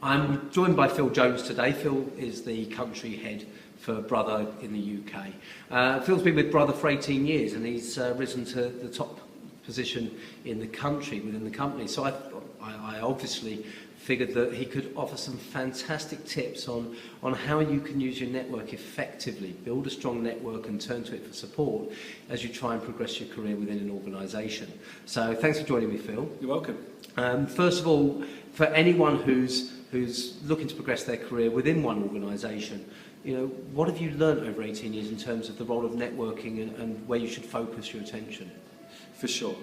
I'm joined by Phil Jones today. Phil is the country head for Brother in the UK. Phil's been with Brother for 18 years and he's risen to the top position in the country, within the company. So I obviously figured that he could offer some fantastic tips on how you can use your network effectively, build a strong network and turn to it for support as you try and progress your career within an organisation. So thanks for joining me, Phil. You're welcome. First of all, for anyone who's looking to progress their career within one organisation, what have you learnt over 18 years in terms of the role of networking and where you should focus your attention? For sure.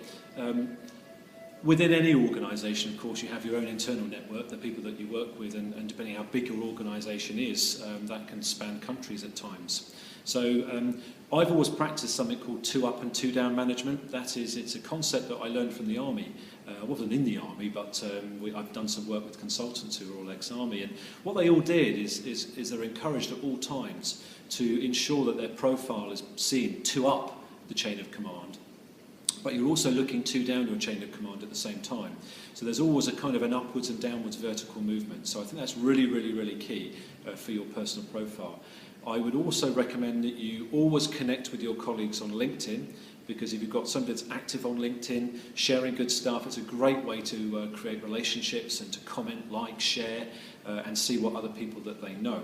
Within any organisation, of course, you have your own internal network, the people that you work with, and depending how big your organisation is, that can span countries at times. So I've always practiced something called 2 up and 2 down management. That is, it's a concept that I learned from the Army. I wasn't in the Army, but I've done some work with consultants who are all ex-Army. And what they all did is they're encouraged at all times to ensure that their profile is seen 2 up the chain of command. But you're also looking 2 down your chain of command at the same time. So there's always a kind of an upwards and downwards vertical movement. So I think that's really, really, really key for your personal profile. I would also recommend that you always connect with your colleagues on LinkedIn, because if you've got somebody that's active on LinkedIn, sharing good stuff, it's a great way to create relationships and to comment, like, share, and see what other people that they know.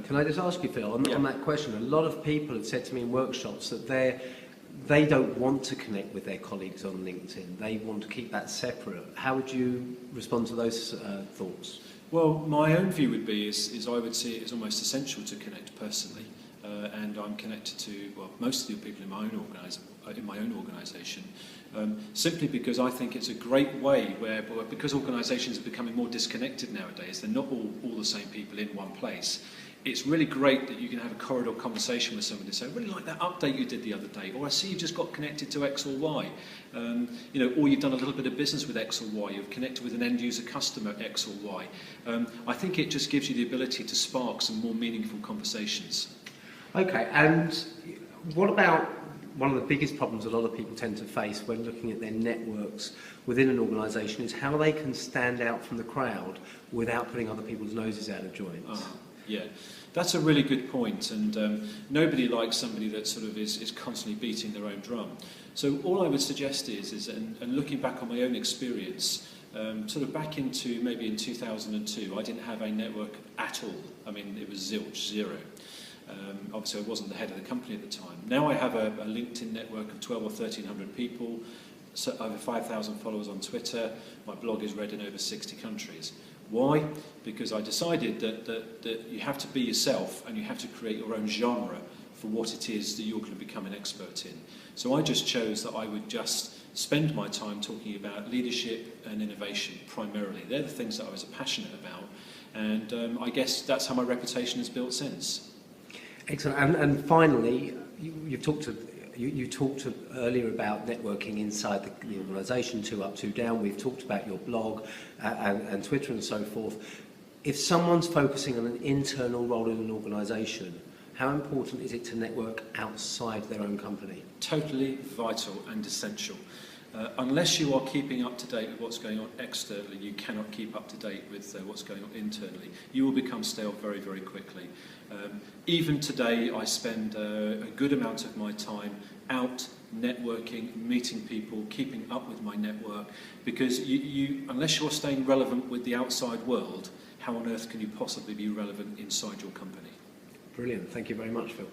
Can I just ask you, Phil, on that question? A lot of people have said to me in workshops that they don't want to connect with their colleagues on LinkedIn. They want to keep that separate. How would you respond to those thoughts? Well, my own view would be is I would see it as almost essential to connect personally, and I'm connected to most of the people in my own organisation, simply because I think it's a great way because organisations are becoming more disconnected nowadays. They're not all the same people in one place. It's really great that you can have a corridor conversation with somebody and say, I really like that update you did the other day, or I see you just got connected to X or Y, or you've done a little bit of business with X or Y, you've connected with an end user customer X or Y. I think it just gives you the ability to spark some more meaningful conversations. Okay, and what about one of the biggest problems a lot of people tend to face when looking at their networks within an organisation is how they can stand out from the crowd without putting other people's noses out of joint? Yeah, that's a really good point, and nobody likes somebody that sort of is constantly beating their own drum. So all I would suggest is and looking back on my own experience, sort of back into maybe in 2002, I didn't have a network at all. I mean, it was zilch, zero. Obviously, I wasn't the head of the company at the time. Now I have a LinkedIn network of 12 or 1,300 people, so over 5,000 followers on Twitter. My blog is read in over 60 countries. Why? Because I decided that you have to be yourself and you have to create your own genre for what it is that you're going to become an expert in. So I just chose that I would just spend my time talking about leadership and innovation primarily. They're the things that I was passionate about, and I guess that's how my reputation has built since. Excellent. And finally, you talked earlier about networking inside the organisation, 2 up, 2 down. We've talked about your blog and Twitter and so forth. If someone's focusing on an internal role in an organisation, how important is it to network outside their own company? Totally vital and essential. Unless you are keeping up to date with what's going on externally, you cannot keep up to date with what's going on internally. You will become stale very, very quickly. Even today, I spend a good amount of my time out networking, meeting people, keeping up with my network, because unless you're staying relevant with the outside world, how on earth can you possibly be relevant inside your company? Brilliant. Thank you very much, Phil.